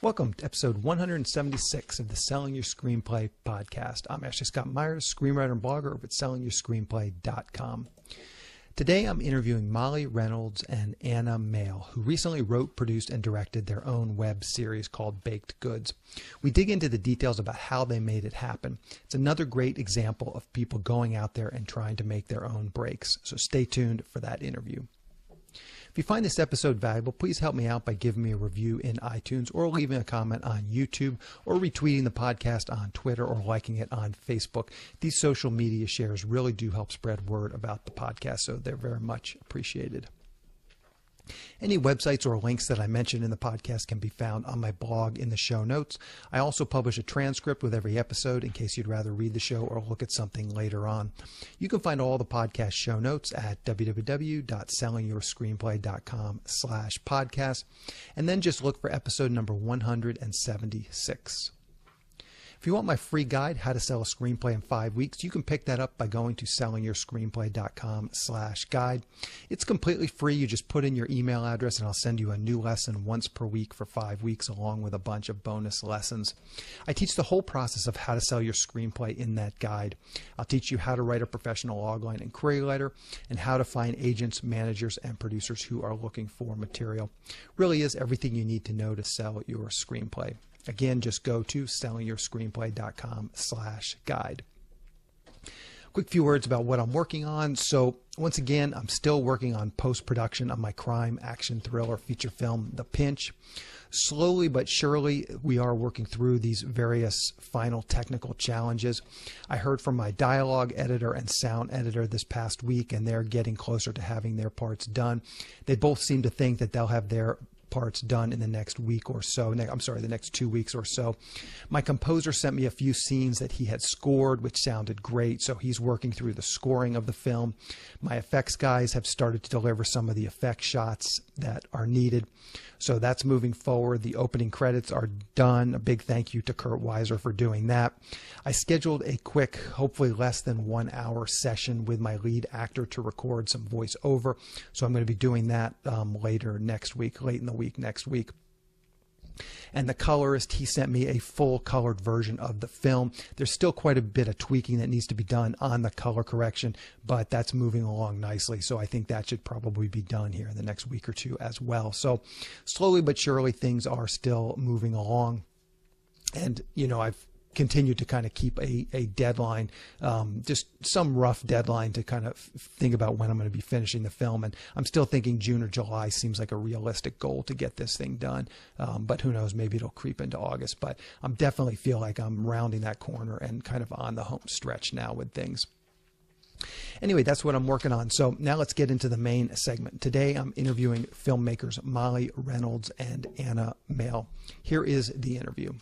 Welcome to episode 176 of the Selling Your Screenplay podcast. I'm Ashley Scott Myers, screenwriter and blogger over at sellingyourscreenplay.com. Today I'm interviewing Mehle, Reynolds, and Anna Mehle, who recently wrote, produced, and directed their own web series called Baked Goods. We dig into the details about how they made it happen. It's another great example of people going out there and trying to make their own breaks, so stay tuned for that interview. If you find this episode valuable, please help me out by giving me a review in iTunes or leaving a comment on YouTube or retweeting the podcast on Twitter or liking it on Facebook. These social media shares really do help spread word about the podcast, so they're very much appreciated. Any websites or links that I mentioned in the podcast can be found on my blog in the show notes. I also publish a transcript with every episode in case you'd rather read the show or look at something later on. You can find all the podcast show notes at www.sellingyourscreenplay.com/podcast, and then just look for episode number 176. If you want my free guide, How to Sell a Screenplay in 5 Weeks, you can pick that up by going to sellingyourscreenplay.com/guide. It's completely free. You just put in your email address and I'll send you a new lesson once per week for 5 weeks, along with a bunch of bonus lessons. I teach the whole process of how to sell your screenplay in that guide. I'll teach you how to write a professional logline and query letter and how to find agents, managers, and producers who are looking for material. Really is everything you need to know to sell your screenplay. Again, just go to sellingyourscreenplay.com/guide. Quick few words about what I'm working on. So once again, I'm still working on post-production on my crime action thriller feature film, The Pinch. Slowly but surely, we are working through these various final technical challenges. I heard from my dialogue editor and sound editor this past week, and they're getting closer to having their parts done. They both seem to think that they'll have their parts done in the next week or so. The next 2 weeks or so. My composer sent me a few scenes that he had scored, which sounded great, so he's working through the scoring of the film. My effects guys have started to deliver some of the effect shots that are needed, so that's moving forward. The opening credits are done. A big thank you to Kurt Weiser for doing that. I scheduled a quick, hopefully less than 1 hour session with my lead actor to record some voiceover, so I'm going to be doing that late in the week next week. And the colorist, he sent me a full colored version of the film. There's still quite a bit of tweaking that needs to be done on the color correction, but that's moving along nicely. So I think that should probably be done here in the next week or two as well. So slowly but surely things are still moving along. And, I've continued to kind of keep a deadline, just some rough deadline to kind of think about when I'm going to be finishing the film. And I'm still thinking June or July seems like a realistic goal to get this thing done. But who knows, maybe it'll creep into August. But I'm definitely feel like I'm rounding that corner and kind of on the home stretch now with things. Anyway, that's what I'm working on. So now let's get into the main segment. Today I'm interviewing filmmakers Mehle, Reynolds, and Anna Mehle. Here is the interview.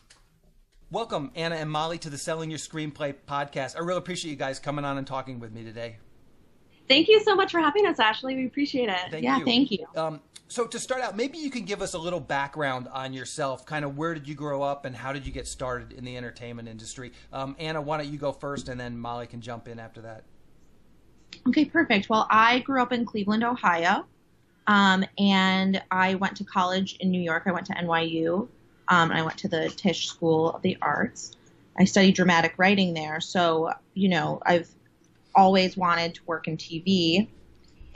Welcome, Anna and Mehle, to the Selling Your Screenplay podcast. I really appreciate you guys coming on and talking with me today. Thank you so much for having us, Ashley. We appreciate it. Thank you. So to start out, maybe you can give us a little background on yourself, kind of where did you grow up and how did you get started in the entertainment industry? Anna, why don't you go first and then Mehle can jump in after that. Okay, perfect. Well, I grew up in Cleveland, Ohio, and I went to college in New York. I went to NYU. I went to the Tisch School of the Arts. I studied dramatic writing there. So, I've always wanted to work in TV.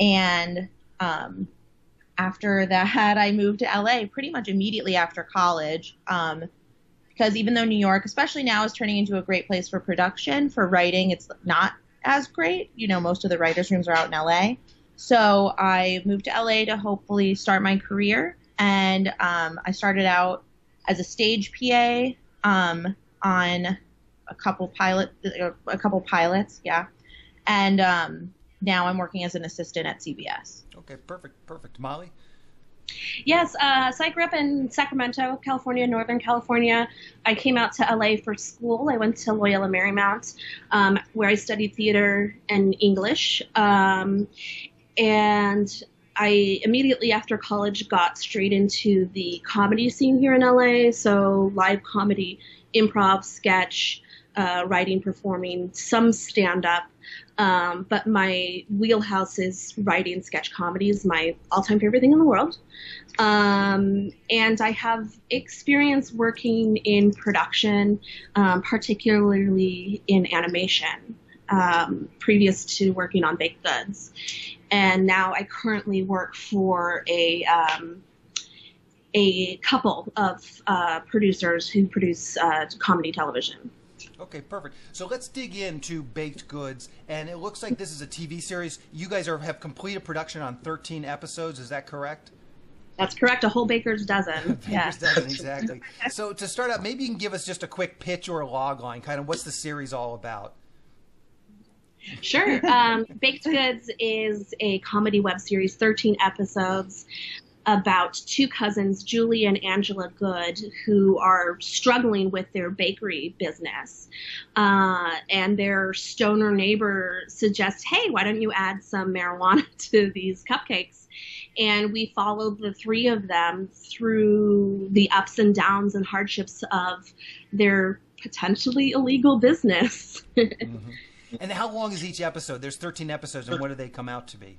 And after that, I moved to LA pretty much immediately after college. Because even though New York, especially now, is turning into a great place for production, for writing, it's not as great. Most of the writers' rooms are out in LA. So I moved to LA to hopefully start my career. And I started out as a stage PA on a couple pilots, yeah. And now I'm working as an assistant at CBS. Okay, perfect. Mehle? Yes, so I grew up in Sacramento, California, Northern California. I came out to LA for school. I went to Loyola Marymount, where I studied theater and English. And I immediately after college got straight into the comedy scene here in LA. So live comedy, improv, sketch, writing, performing, some stand-up. But my wheelhouse is writing sketch comedies, my all-time favorite thing in the world. And I have experience working in production, particularly in animation, previous to working on baked goods. And now I currently work for a couple of producers who produce comedy television. Okay, perfect. So let's dig into Baked Goods, and it looks like this is a TV series. You guys have completed production on 13 episodes. Is that correct? That's correct. A whole baker's dozen. Baker's dozen, exactly. So to start out, maybe you can give us just a quick pitch or a log line, kind of what's the series all about? Sure. Baked Goods is a comedy web series, 13 episodes, about two cousins, Julie and Angela Good, who are struggling with their bakery business. And their stoner neighbor suggests, hey, why don't you add some marijuana to these cupcakes? And we followed the three of them through the ups and downs and hardships of their potentially illegal business. Mm-hmm. And how long is each episode? There's 13 episodes, and what do they come out to be?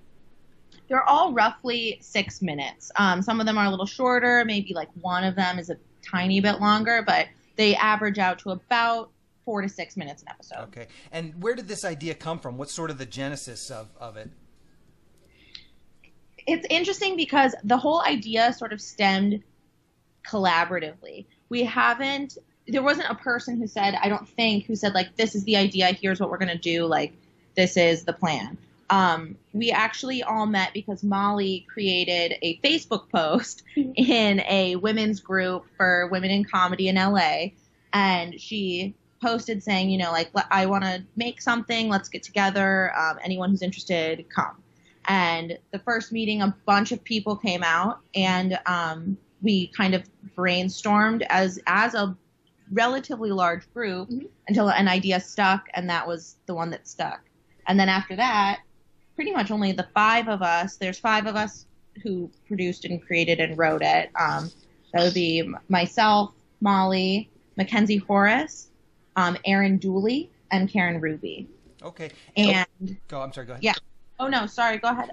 They're all roughly 6 minutes. Some of them are a little shorter. Maybe like one of them is a tiny bit longer, but they average out to about 4 to 6 minutes an episode. Okay. And where did this idea come from? What's sort of the genesis of it? It's interesting because the whole idea sort of stemmed collaboratively. There wasn't a person who said, who said, like, this is the idea, here's what we're going to do, like, this is the plan. We actually all met because Molly created a Facebook post in a women's group for women in comedy in LA. And she posted saying, like, I want to make something, let's get together. Anyone who's interested, come. And the first meeting, a bunch of people came out, and we kind of brainstormed as a relatively large group until an idea stuck, and that was the one that stuck. And then after that, pretty much only the there's 5 of us who produced and created and wrote it. That would be myself, Molly, Mackenzie Horace, Erin Dooley, and Karen Ruby. Okay. And I'm sorry, go ahead. Yeah. Oh no, sorry, go ahead.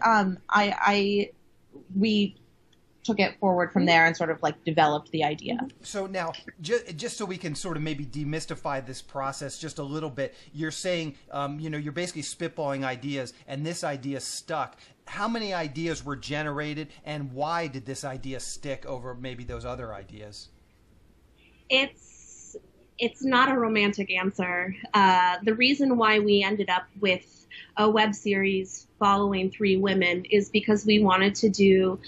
We took it forward from there and sort of like developed the idea. So now, just so we can sort of maybe demystify this process just a little bit, you're saying, you're basically spitballing ideas, and this idea stuck. How many ideas were generated, and why did this idea stick over maybe those other ideas? It's not a romantic answer. The reason why we ended up with a web series following 3 women is because we wanted to do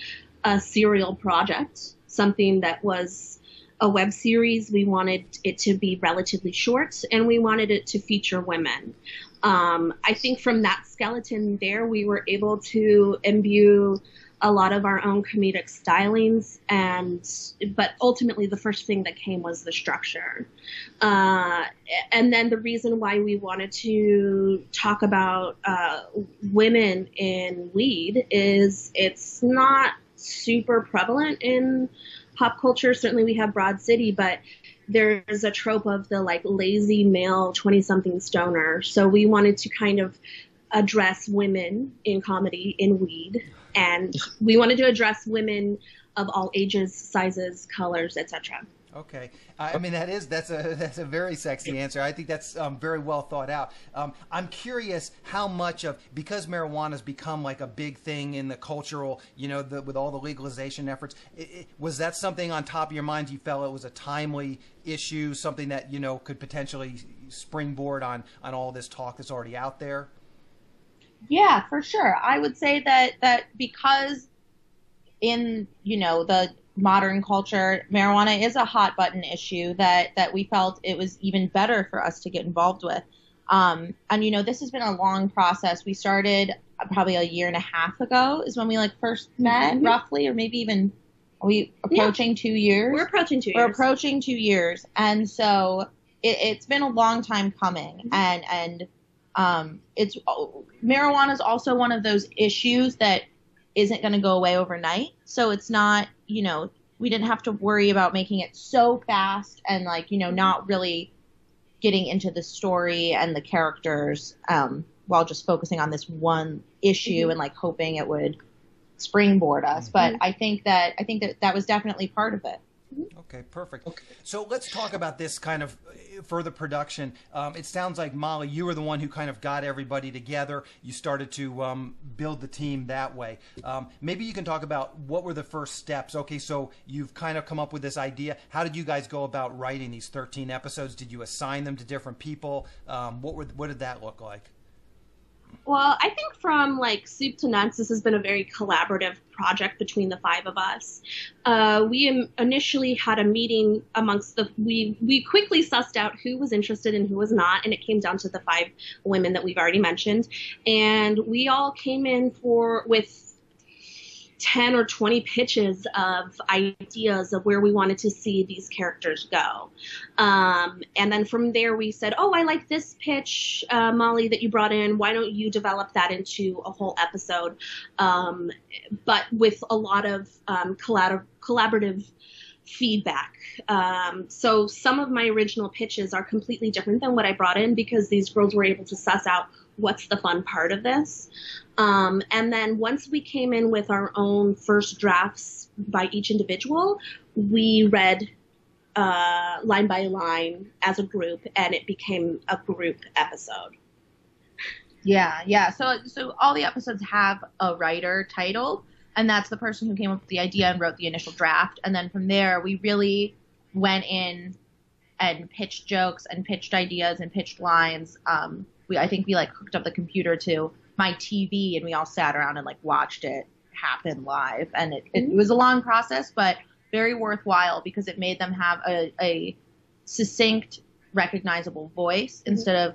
a serial project, something that was a web series. We wanted it to be relatively short, and we wanted it to feature women. I think from that skeleton there, we were able to imbue a lot of our own comedic stylings, but ultimately the first thing that came was the structure. And then the reason why we wanted to talk about women in weed is it's not super prevalent in pop culture. Certainly we have Broad City, but there's a trope of the like lazy male 20-something stoner. So we wanted to kind of address women in comedy in weed, and we wanted to address women of all ages, sizes, colors, etc. Okay, I mean that's a very sexy answer. I think that's very well thought out. I'm curious how much of, because marijuana has become like a big thing in the cultural, with all the legalization efforts, was that something on top of your mind? You felt it was a timely issue, something that could potentially springboard on all this talk that's already out there? Yeah, for sure. I would say that because in the modern culture, marijuana is a hot button issue that we felt it was even better for us to get involved with. And this has been a long process. We started probably a year and a half ago is when we first met, roughly, or maybe even, are we approaching 2 years? We're approaching 2 years. We're approaching 2 years. And so it's been a long time coming. And marijuana is also one of those issues that isn't going to go away overnight. So it's not, we didn't have to worry about making it so fast and not really getting into the story and the characters. while just focusing on this one issue and like hoping it would springboard us. But I think that was definitely part of it. Okay, perfect. Okay. So let's talk about this kind of further production. It sounds like, Molly, you were the one who kind of got everybody together. You started to build the team that way. Maybe you can talk about what were the first steps. Okay, so you've kind of come up with this idea. How did you guys go about writing these 13 episodes? Did you assign them to different people? What did that look like? Well, I think from like soup to nuts, this has been a very collaborative project between the 5 of us. We initially had a meeting amongst we quickly sussed out who was interested and who was not, and it came down to the 5 women that we've already mentioned. And we all came in with 10 or 20 pitches of ideas of where we wanted to see these characters go. And then from there we said, oh, I like this pitch, Molly, that you brought in. Why don't you develop that into a whole episode? But with a lot of collaborative feedback. So some of my original pitches are completely different than what I brought in because these girls were able to suss out what's the fun part of this. And then once we came in with our own first drafts by each individual, we read line by line as a group, and it became a group episode. Yeah. So all the episodes have a writer title, and that's the person who came up with the idea and wrote the initial draft. And then from there, we really went in and pitched jokes and pitched ideas and pitched lines. I think we like hooked up the computer to my TV and we all sat around and like watched it happen live. And it was a long process, but very worthwhile because it made them have a succinct, recognizable voice instead of,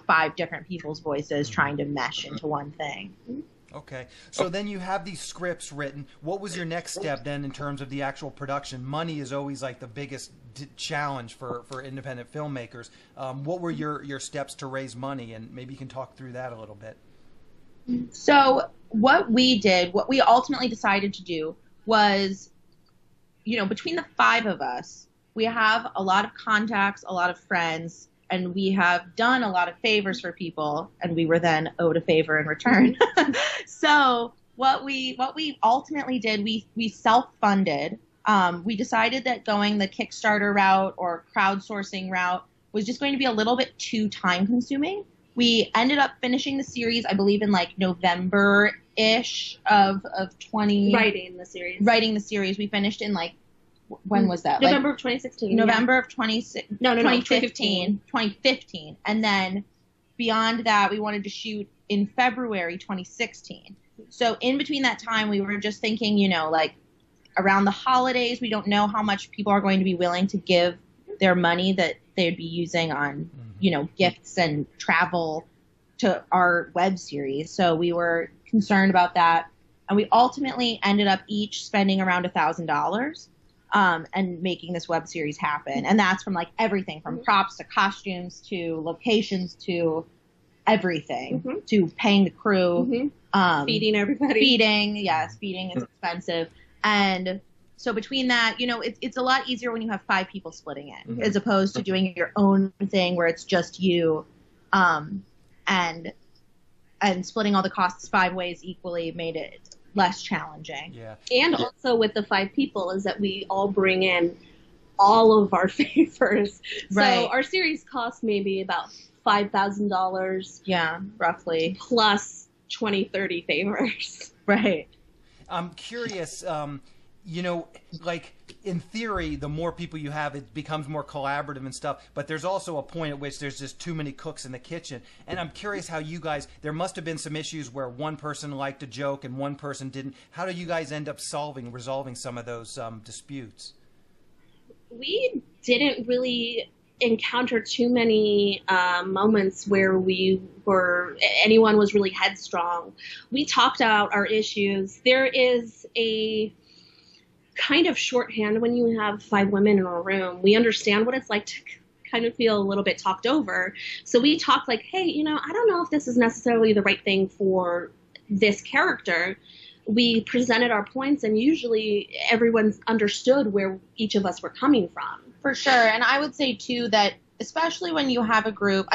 5 different people's voices trying to mesh into one thing. Okay. So then you have these scripts written. What was your next step then in terms of the actual production? Money is always like the biggest challenge for independent filmmakers. What were your steps to raise money? And maybe you can talk through that a little bit. So what we ultimately decided to do was, between the 5 of us, we have a lot of contacts, a lot of friends, and we have done a lot of favors for people, and we were then owed a favor in return. So what we ultimately did, we self-funded. We decided that going the Kickstarter route or crowdsourcing route was just going to be a little bit too time-consuming. We ended up finishing the series, I believe, in like November-ish of 20... Writing the series. We finished in like, when was that? November of 2016. November of 2015. 2015. And then beyond that, we wanted to shoot in February 2016. So in between that time, we were just thinking, like around the holidays, we don't know how much people are going to be willing to give their money that they'd be using on, gifts and travel to our web series. So we were concerned about that. And we ultimately ended up each spending around $1,000. And making this web series happen. And that's from like everything from props to costumes to locations to everything to paying the crew, feeding everybody. Feeding is expensive. And so between that, it's a lot easier when you have 5 people splitting it as opposed to doing your own thing where it's just you, and splitting all the costs 5 ways equally made it less challenging. Yeah. And also with the 5 people is that we all bring in all of our favors. Right. So our series costs maybe about $5,000. Yeah, roughly. Plus 20, 30 favors. Right. I'm curious, like in theory, the more people you have, it becomes more collaborative and stuff. But there's also a point at which there's just too many cooks in the kitchen. And I'm curious how you guys, there must have been some issues where one person liked a joke and one person didn't. How do you guys end up resolving some of those disputes? We didn't really encounter too many moments where anyone was really headstrong. We talked out our issues. There is a kind of shorthand when you have 5 women in a room. We understand what it's like to kind of feel a little bit talked over. So we talk like, hey, I don't know if this is necessarily the right thing for this character. We presented our points, and usually everyone's understood where each of us were coming from. For sure. And I would say, too, that especially when you have a group,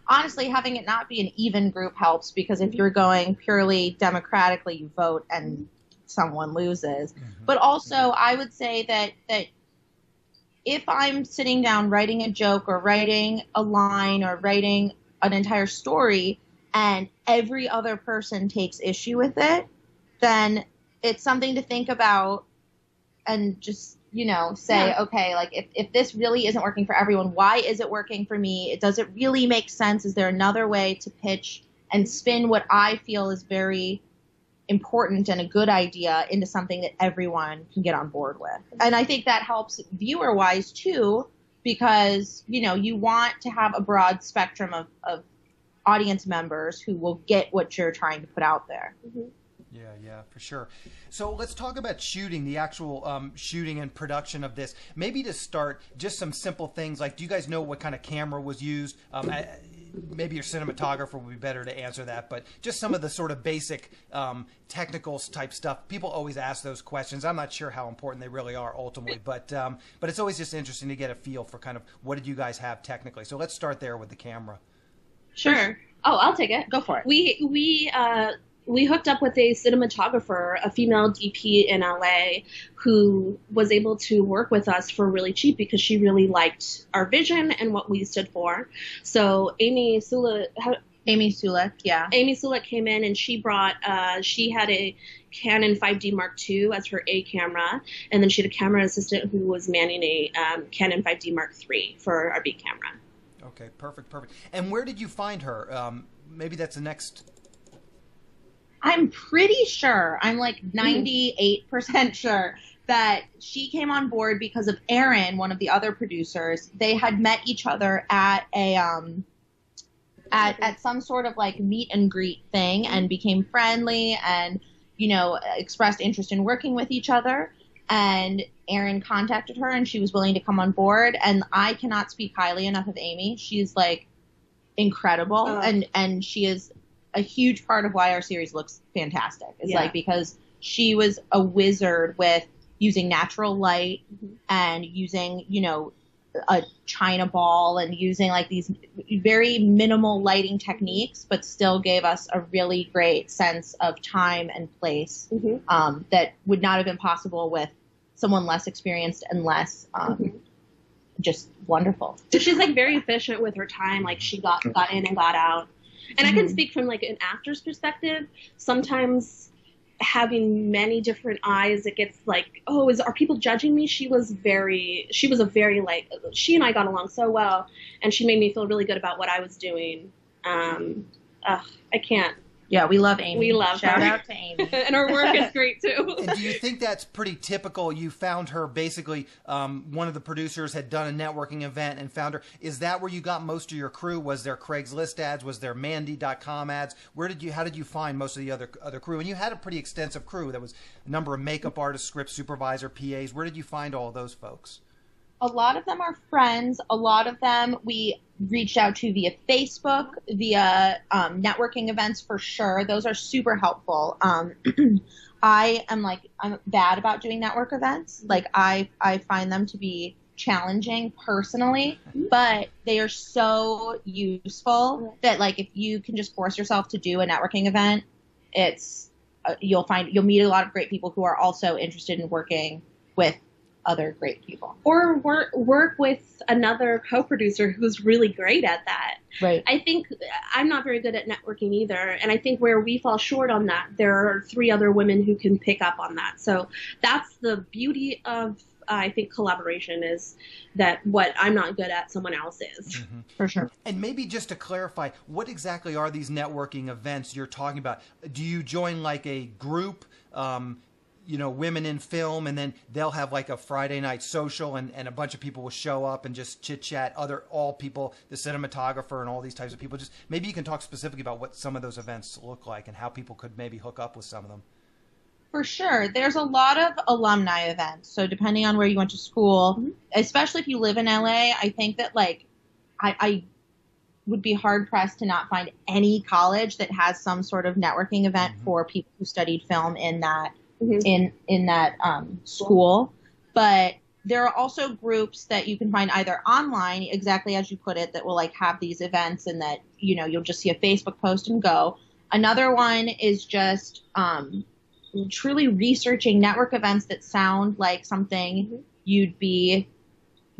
honestly, having it not be an even group helps, because if you're going purely democratically, you vote and someone loses. But also, I would say that if I'm sitting down writing a joke or writing a line or writing an entire story and every other person takes issue with it, then it's something to think about and just, say, okay, like if this really isn't working for everyone, why is it working for me? Does it really make sense? Is there another way to pitch and spin what I feel is very important and a good idea into something that everyone can get on board with? And I think that helps viewer wise too, because, you want to have a broad spectrum of audience members who will get what you're trying to put out there. Yeah, for sure. So let's talk about shooting, the actual shooting and production of this. Maybe to start, just some simple things like, do you guys know what kind of camera was used? Maybe your cinematographer would be better to answer that, but just some of the sort of basic technical type stuff. People always ask those questions. I'm not sure how important they really are ultimately, but it's always just interesting to get a feel for kind of what did you guys have technically. So let's start there with the camera. Sure. Oh, I'll take it. Go for it. We hooked up with a cinematographer, a female DP in LA, who was able to work with us for really cheap because she really liked our vision and what we stood for. So Amy Sulik came in and she brought, she had a Canon 5D Mark II as her A camera, and then she had a camera assistant who was manning a Canon 5D Mark III for our B camera. Okay, perfect. And where did you find her? Maybe that's the next... I'm pretty sure, I'm like 98% sure that she came on board because of Aaron, one of the other producers. They had met each other at a at some sort of like meet and greet thing and became friendly and, expressed interest in working with each other. And Aaron contacted her and she was willing to come on board. And I cannot speak highly enough of Amy. She's like incredible. And she is a huge part of why our series looks fantastic. It's like because she was a wizard with using natural light and using, a China ball and using like these very minimal lighting techniques, but still gave us a really great sense of time and place that would not have been possible with someone less experienced and less just wonderful. So she's like very efficient with her time. Like she got in and got out. And I can speak from like an actor's perspective. Sometimes having many different eyes, it gets like, are people judging me? She and I got along so well, and she made me feel really good about what I was doing. I can't. Yeah, we love Amy. We love Shout her. out to Amy. And her work is great too. And do you think that's pretty typical? You found her basically, one of the producers had done a networking event and found her. Is that where you got most of your crew? Was there Craigslist ads? Was there Mandy.com ads? How did you find most of the other crew? And you had a pretty extensive crew. There was a number of makeup artists, script supervisor, PAs. Where did you find all of those folks? A lot of them are friends. A lot of them we reached out to via Facebook, via networking events for sure. Those are super helpful. I'm bad about doing network events. Like I find them to be challenging personally, but they are so useful that like if you can just force yourself to do a networking event, you'll meet a lot of great people who are also interested in working with other great people, or work with another co-producer who's really great at that. Right. I think I'm not very good at networking either, and I think where we fall short on that, there are 3 other women who can pick up on that. So that's the beauty of I think collaboration, is that what I'm not good at, someone else is. For sure. And maybe just to clarify, what exactly are these networking events you're talking about? Do you join like a group? Women in film, and then they'll have like a Friday night social and a bunch of people will show up and just chit chat, all people, the cinematographer and all these types of people. Just maybe you can talk specifically about what some of those events look like and how people could maybe hook up with some of them. For sure. There's a lot of alumni events. So depending on where you went to school, especially if you live in LA, I think that like I would be hard pressed to not find any college that has some sort of networking event for people who studied film in that in that school. But there are also groups that you can find either online, exactly as you put it, that will like have these events and that, you know, you'll just see a Facebook post and go. Another one is just truly researching network events that sound like something you'd be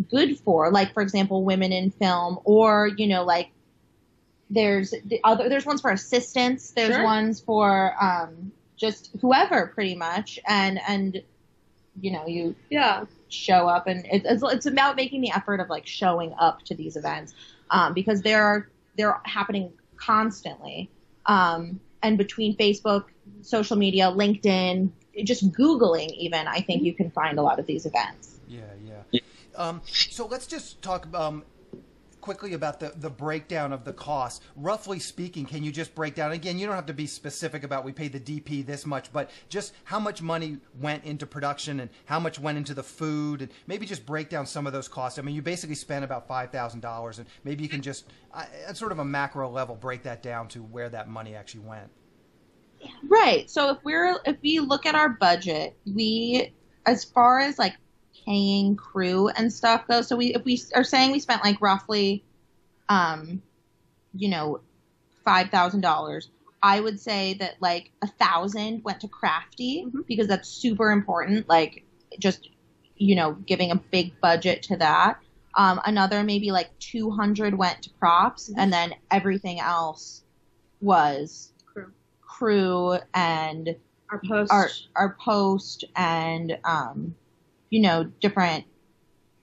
good for. Like, for example, Women in Film, or, you know, like there's ones for assistants. There's ones for just whoever, pretty much. And you know, you show up, and it's about making the effort of like showing up to these events, because they're happening constantly. And between Facebook, social media, LinkedIn, just Googling even, I think you can find a lot of these events. Yeah. So let's just talk quickly about the breakdown of the cost. Roughly speaking, can you just break down, again, you don't have to be specific about we paid the DP this much, but just how much money went into production and how much went into the food, and maybe just break down some of those costs. I mean, you basically spent about $5,000, and maybe you can just, at sort of a macro level, break that down to where that money actually went. Right. So if we look at our budget, as far as like paying crew and stuff goes, so if we are saying we spent like roughly, you know, $5,000, I would say that like $1,000 went to Crafty, because that's super important. Like, just, you know, giving a big budget to that. Another maybe like 200 went to props, and then everything else was crew and our post and you know, different,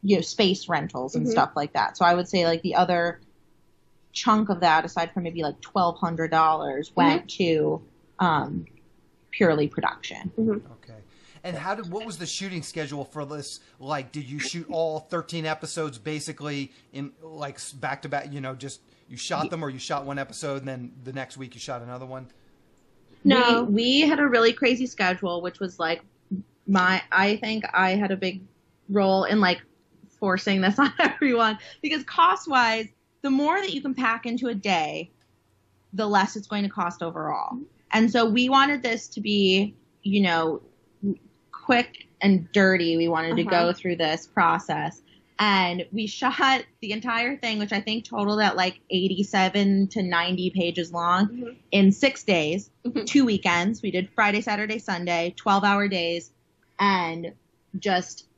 you know, space rentals and stuff like that. So I would say like the other chunk of that, aside from maybe like $1,200, went to purely production. Okay. And what was the shooting schedule for this? Like, did you shoot all 13 episodes basically in like back to back, you know, just you shot them, or you shot one episode and then the next week you shot another one? No, we had a really crazy schedule, which was like, I think I had a big role in like forcing this on everyone, because cost-wise, the more that you can pack into a day, the less it's going to cost overall. And so we wanted this to be, you know, quick and dirty. We wanted to go through this process, and we shot the entire thing, which I think totaled at like 87 to 90 pages long, in 6 days, 2 weekends. We did Friday, Saturday, Sunday, 12-hour days, and just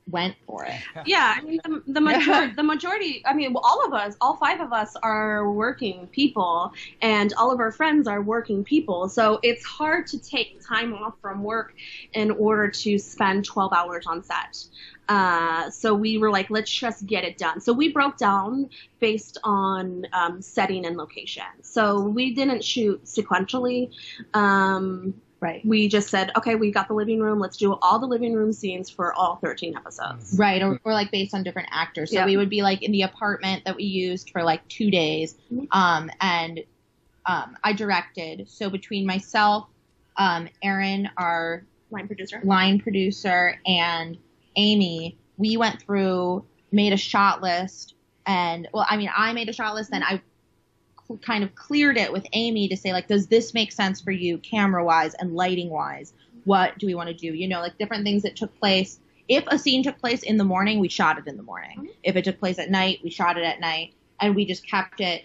went for it. Yeah, I mean, the majority, I mean, all of us, all 5 of us are working people, and all of our friends are working people. So it's hard to take time off from work in order to spend 12 hours on set. So we were like, let's just get it done. So we broke down based on setting and location. So we didn't shoot sequentially. Right. We just said, okay, we got the living room. Let's do all the living room scenes for all 13 episodes. Right. Or like based on different actors. So we would be like in the apartment that we used for like 2 days. And I directed. So between myself, Erin, our Line producer, and Amy, we went through, made a shot list. And, well, I mean, I made a shot list, then I kind of cleared it with Amy to say, like, does this make sense for you camera-wise and lighting-wise? What do we want to do? You know, like different things that took place. If a scene took place in the morning, we shot it in the morning. If it took place at night, we shot it at night. And we just kept it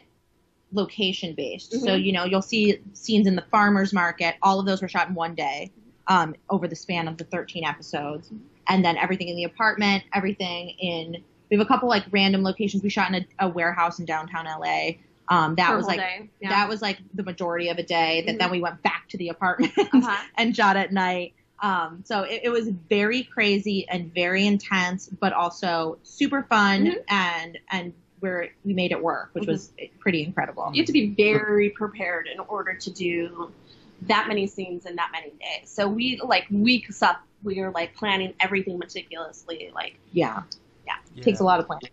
location-based. So, you know, you'll see scenes in the farmer's market. All of those were shot in one day over the span of the 13 episodes. And then everything in the apartment, everything in – we have a couple, like, random locations. We shot in a warehouse in downtown L.A., that was like that was like the majority of a day. That then we went back to the apartment and shot at night. So it was very crazy and very intense, but also super fun, and we made it work, which was pretty incredible. You have to be very prepared in order to do that many scenes in that many days. So we like weeks up, we were like planning everything meticulously. Like Takes a lot of planning.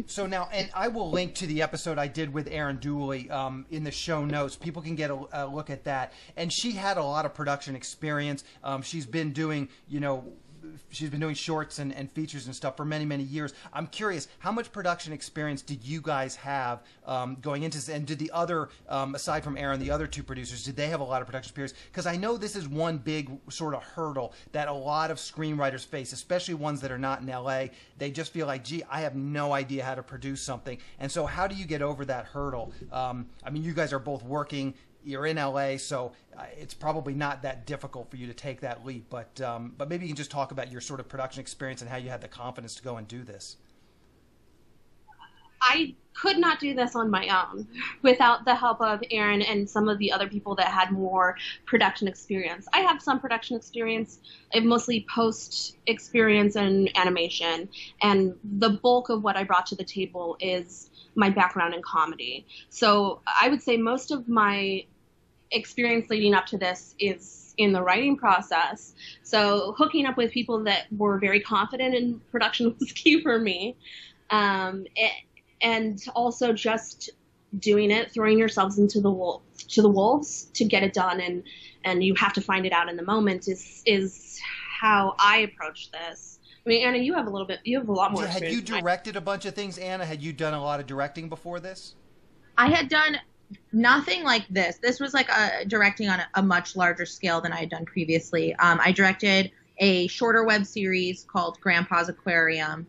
So now, and I will link to the episode I did with Erin Dooley in the show notes. People can get a look at that. And she had a lot of production experience. She's been doing, you know, she's been doing shorts and features and stuff for many, many years. I'm curious, how much production experience did you guys have going into this? And did the other, aside from Aaron, the other two producers, did they have a lot of production experience? Because I know this is one big sort of hurdle that a lot of screenwriters face, especially ones that are not in LA. They just feel like, gee, I have no idea how to produce something. And so how do you get over that hurdle? I mean, you guys are both working. You're in LA, so it's probably not that difficult for you to take that leap. But maybe you can just talk about your sort of production experience and how you had the confidence to go and do this. I could not do this on my own without the help of Aaron and some of the other people that had more production experience. I have some production experience. I have mostly post experience and animation, and the bulk of what I brought to the table is my background in comedy. So I would say most of my experience leading up to this is in the writing process. So hooking up with people that were very confident in production was key for me. And also just doing it, throwing yourselves into the wolves to get it done, and you have to find it out in the moment is how I approach this. I mean, Anna, you have a lot more experience. Had you directed a bunch of things, Anna? Had you done a lot of directing before this? I had done nothing like this. This was like directing on a much larger scale than I had done previously. I directed a shorter web series called Grandpa's Aquarium,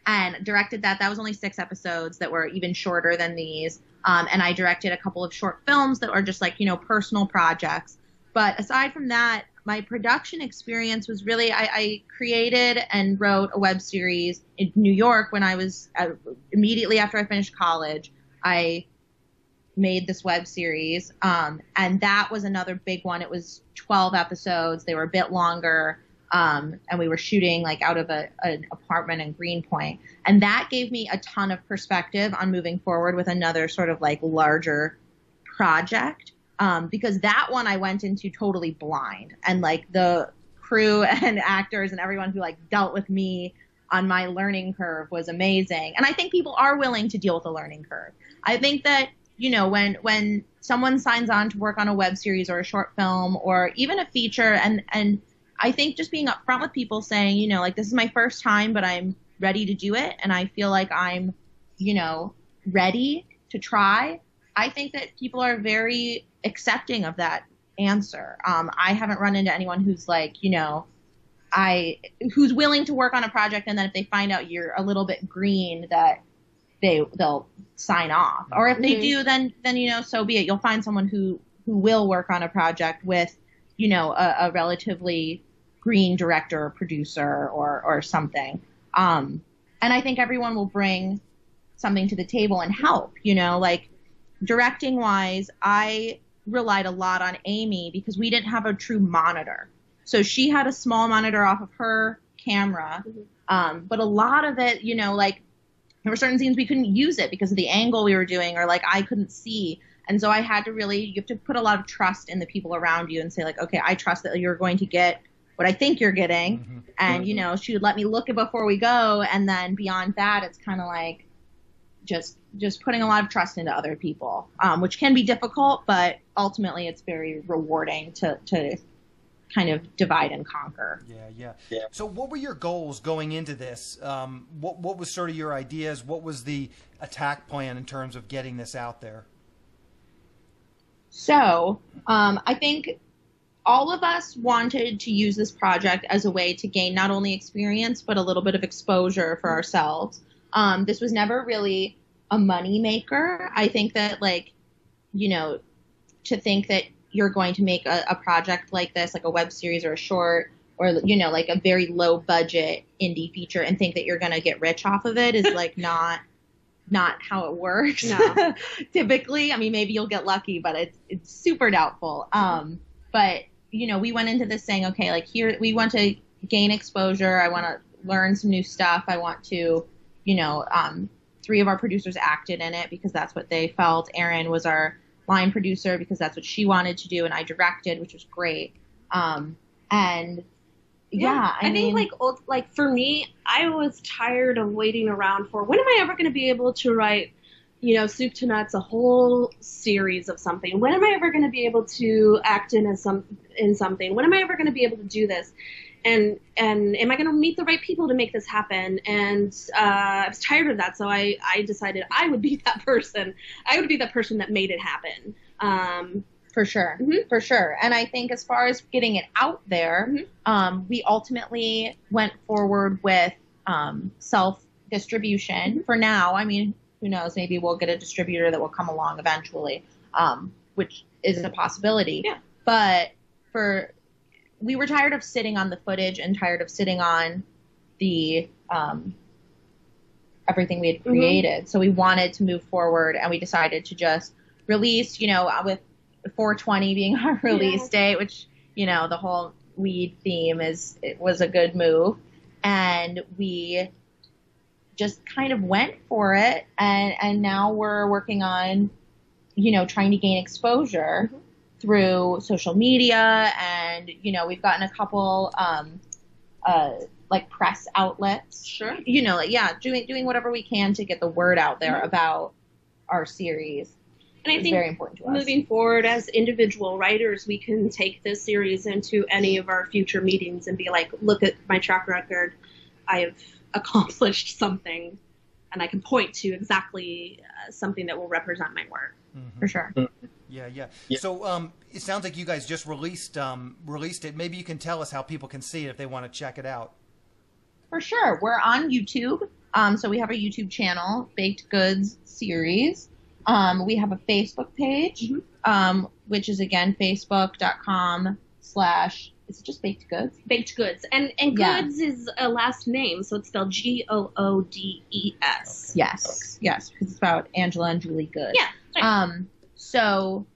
and directed that. That was only 6 episodes that were even shorter than these. And I directed a couple of short films that were just like, personal projects. But aside from that, my production experience was really, I created and wrote a web series in New York when I was, immediately after I finished college. I made this web series, and that was another big one. It was 12 episodes. They were a bit longer, and we were shooting like out of an apartment in Greenpoint. And that gave me a ton of perspective on moving forward with another sort of like larger project, because that one I went into totally blind, and like the crew and actors and everyone who like dealt with me on my learning curve was amazing. And I think people are willing to deal with a learning curve. I think that, when someone signs on to work on a web series or a short film or even a feature, and I think just being upfront with people saying, like, this is my first time, but I'm ready to do it, and I feel like I'm, ready to try. I think that people are very accepting of that answer. I haven't run into anyone who's like, who's willing to work on a project, and then if they find out you're a little bit green, that they'll sign off. Or if they do, then so be it. You'll find someone who will work on a project with, a relatively green director or producer or something. And I think everyone will bring something to the table and help. Like directing wise, I relied a lot on Amy because we didn't have a true monitor. So she had a small monitor off of her camera, but a lot of it, like there were certain scenes we couldn't use it because of the angle we were doing, or like I couldn't see. And so I had to you have to put a lot of trust in the people around you and say like, okay, I trust that you're going to get what I think you're getting. And, she would let me look it before we go. And then beyond that, it's kind of like just putting a lot of trust into other people, which can be difficult, but ultimately it's very rewarding to kind of divide and conquer. Yeah. So what were your goals going into this? What was sort of your ideas? What was the attack plan in terms of getting this out there? So I think all of us wanted to use this project as a way to gain not only experience, but a little bit of exposure for ourselves. This was never really a money maker. I think that to think that you're going to make a project like this, like a web series or a short, or, like a very low budget indie feature, and think that you're going to get rich off of it is like not how it works. No. Typically. I mean, maybe you'll get lucky, but it's super doubtful. But, we went into this saying, okay, like here, we want to gain exposure. I want to learn some new stuff. I want to, 3 of our producers acted in it because that's what they felt. Erin was our line producer because that's what she wanted to do, and I directed, which was great. And I mean, like for me, I was tired of waiting around for when am I ever going to be able to write, soup to nuts, a whole series of something. When am I ever going to be able to act in something? When am I ever going to be able to do this? and am I going to meet the right people to make this happen? And I was tired of that, so I decided I would be that person. I would be the person that made it happen. For sure. Mm-hmm. For sure. And I think as far as getting it out there, we ultimately went forward with self-distribution for now. I mean, who knows? Maybe we'll get a distributor that will come along eventually, which is a possibility. Yeah. But we were tired of sitting on the footage and tired of sitting on the everything we had created. So we wanted to move forward, and we decided to just release, with 4/20 being our release date, which, the whole weed theme was a good move. And we just kind of went for it. And now we're working on, trying to gain exposure through social media. And, we've gotten a couple, like press outlets. Sure. Doing whatever we can to get the word out there about our series. And I think very important to us. Moving forward as individual writers, we can take this series into any of our future meetings and be like, look at my track record. I have accomplished something, and I can point to exactly something that will represent my work. For sure. Yeah. So it sounds like you guys just released it. Maybe you can tell us how people can see it if they want to check it out. For sure. We're on YouTube. So we have a YouTube channel, Baked Goods Series. We have a Facebook page, which is, again, facebook.com/ is it just Baked Goods? Baked Goods. And Goods is a last name, so it's spelled Goodes. Okay. Yes, because it's about Angela and Julie Good. Yeah. Right. So,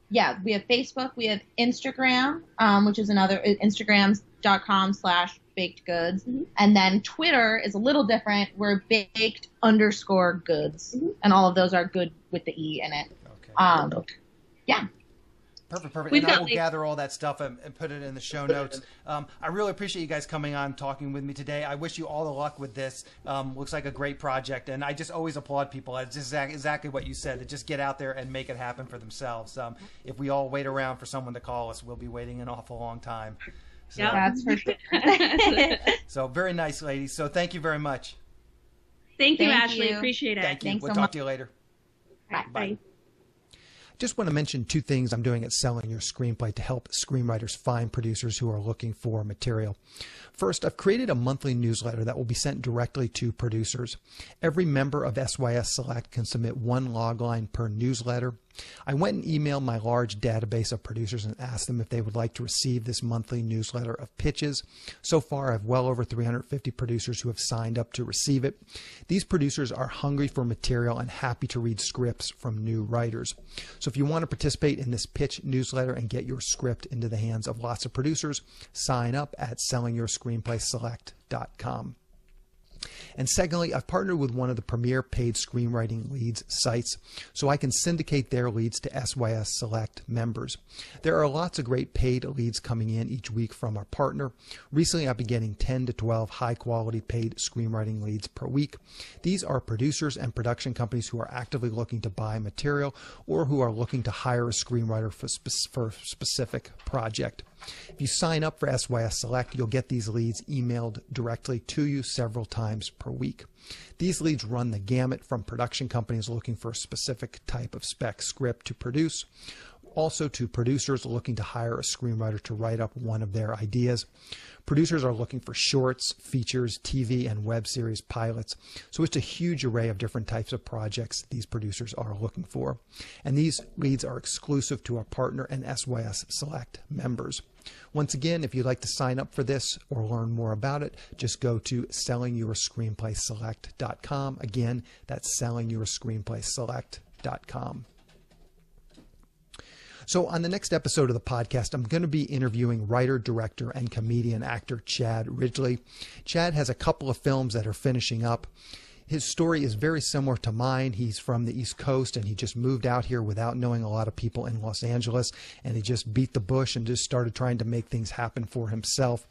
yeah, we have Facebook. We have Instagram, which is another, instagrams.com/baked goods. And then Twitter is a little different. We're baked_goods. And all of those are good with the E in it. Okay. Yeah. Perfect. And I will gather all that stuff and put it in the show notes. I really appreciate you guys coming on, talking with me today. I wish you all the luck with this. Looks like a great project, and I just always applaud people. It's just exactly what you said, to just get out there and make it happen for themselves. If we all wait around for someone to call us, we'll be waiting an awful long time. So, yeah, that's for sure. So very nice, ladies. So thank you very much. Thank you, Ashley. Appreciate it. Thank you. Thanks We'll so talk much. to you later. Bye. Just want to mention two things I'm doing at Selling Your Screenplay to help screenwriters find producers who are looking for material. First, I've created a monthly newsletter that will be sent directly to producers. Every member of SYS Select can submit one logline per newsletter. I went and emailed my large database of producers and asked them if they would like to receive this monthly newsletter of pitches. So far, I have well over 350 producers who have signed up to receive it. These producers are hungry for material and happy to read scripts from new writers. So if you want to participate in this pitch newsletter and get your script into the hands of lots of producers, sign up at sellingyourscreenplayselect.com. And secondly, I've partnered with one of the premier paid screenwriting leads sites so I can syndicate their leads to SYS Select members. There are lots of great paid leads coming in each week from our partner. Recently, I've been getting 10 to 12 high-quality paid screenwriting leads per week. These are producers and production companies who are actively looking to buy material or who are looking to hire a screenwriter for a specific project. If you sign up for SYS Select, you'll get these leads emailed directly to you several times per week. These leads run the gamut from production companies looking for a specific type of spec script to produce, also to producers looking to hire a screenwriter to write up one of their ideas. Producers are looking for shorts, features, TV, and web series pilots. So it's a huge array of different types of projects these producers are looking for. And these leads are exclusive to our partner and SYS Select members. Once again, if you'd like to sign up for this or learn more about it, just go to sellingyourscreenplayselect.com. Again, that's sellingyourscreenplayselect.com. So on the next episode of the podcast, I'm going to be interviewing writer, director, and comedian actor Chad Ridgely. Chad has a couple of films that are finishing up. His story is very similar to mine. He's from the East Coast, and he just moved out here without knowing a lot of people in Los Angeles, and he just beat the bush and just started trying to make things happen for himself.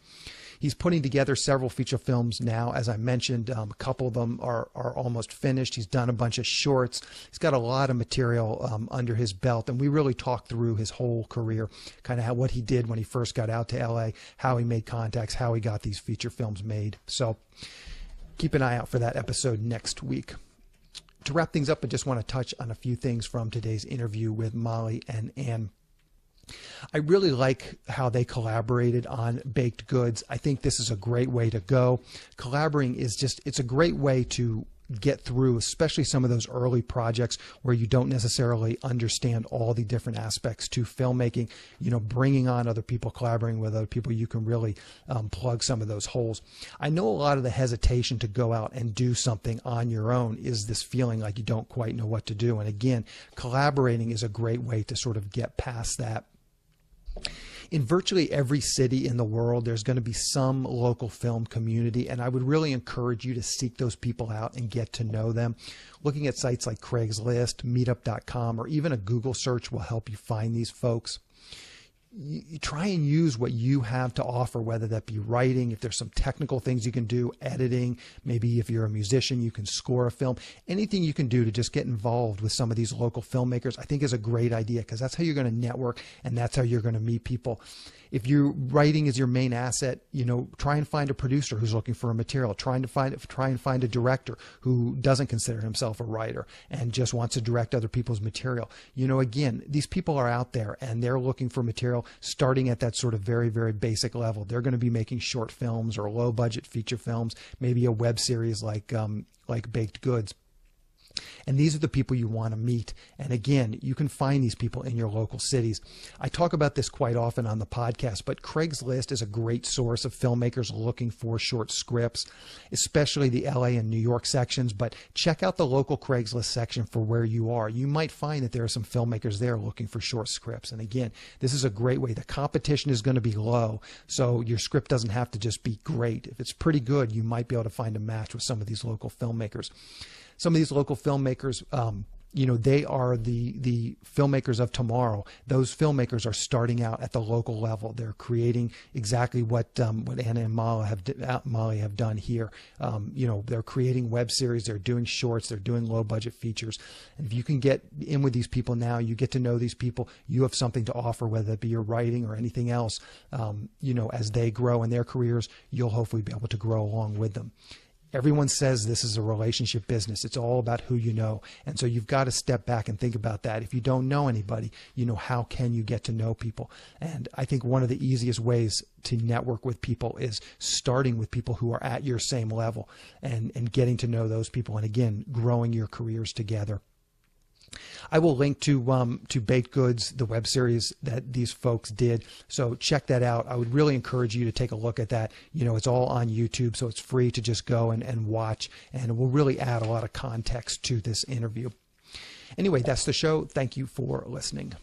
He's putting together several feature films now, as I mentioned. A couple of them are almost finished. He's done a bunch of shorts. He's got a lot of material under his belt, and we really talked through his whole career, kind of what he did when he first got out to LA, how he made contacts, how he got these feature films made. So keep an eye out for that episode next week. To wrap things up, I just want to touch on a few things from today's interview with Molly and Ann. I really like how they collaborated on Baked Goods. I think this is a great way to go. Collaborating is it's a great way to get through, especially some of those early projects where you don't necessarily understand all the different aspects to filmmaking. Bringing on other people, collaborating with other people, you can really plug some of those holes. I know a lot of the hesitation to go out and do something on your own is this feeling like you don't quite know what to do. And again, collaborating is a great way to sort of get past that. In virtually every city in the world, there's going to be some local film community, and I would really encourage you to seek those people out and get to know them. Looking at sites like Craigslist, meetup.com, or even a Google search will help you find these folks. You try and use what you have to offer, whether that be writing, if there's some technical things you can do, editing, maybe if you're a musician, you can score a film. Anything you can do to just get involved with some of these local filmmakers, I think is a great idea, because that's how you're going to network and that's how you're going to meet people. If your writing is your main asset, try and find a producer who's looking for a material. Try and find a director who doesn't consider himself a writer and just wants to direct other people's material. Again, these people are out there and they're looking for material starting at that sort of very, very basic level. They're going to be making short films or low budget feature films, maybe a web series like Baked Goods. And these are the people you want to meet. And again, you can find these people in your local cities. I talk about this quite often on the podcast, but Craigslist is a great source of filmmakers looking for short scripts, especially the LA and New York sections. But check out the local Craigslist section for where you are. You might find that there are some filmmakers there looking for short scripts. And again, this is a great way. The competition is going to be low, so your script doesn't have to just be great. If it's pretty good, you might be able to find a match with some of these local filmmakers. Some of these local filmmakers, they are the filmmakers of tomorrow. Those filmmakers are starting out at the local level. They're creating exactly what Anna and Molly have done here. They're creating web series. They're doing shorts. They're doing low budget features. And if you can get in with these people now, you get to know these people. You have something to offer, whether it be your writing or anything else. As they grow in their careers, you'll hopefully be able to grow along with them. Everyone says this is a relationship business. It's all about who you know. And so you've got to step back and think about that. If you don't know anybody, how can you get to know people? And I think one of the easiest ways to network with people is starting with people who are at your same level and getting to know those people. And again, growing your careers together. I will link to Baked Goods, the web series that these folks did. So check that out. I would really encourage you to take a look at that. It's all on YouTube, so it's free to just go and watch, and it will really add a lot of context to this interview. Anyway, that's the show. Thank you for listening.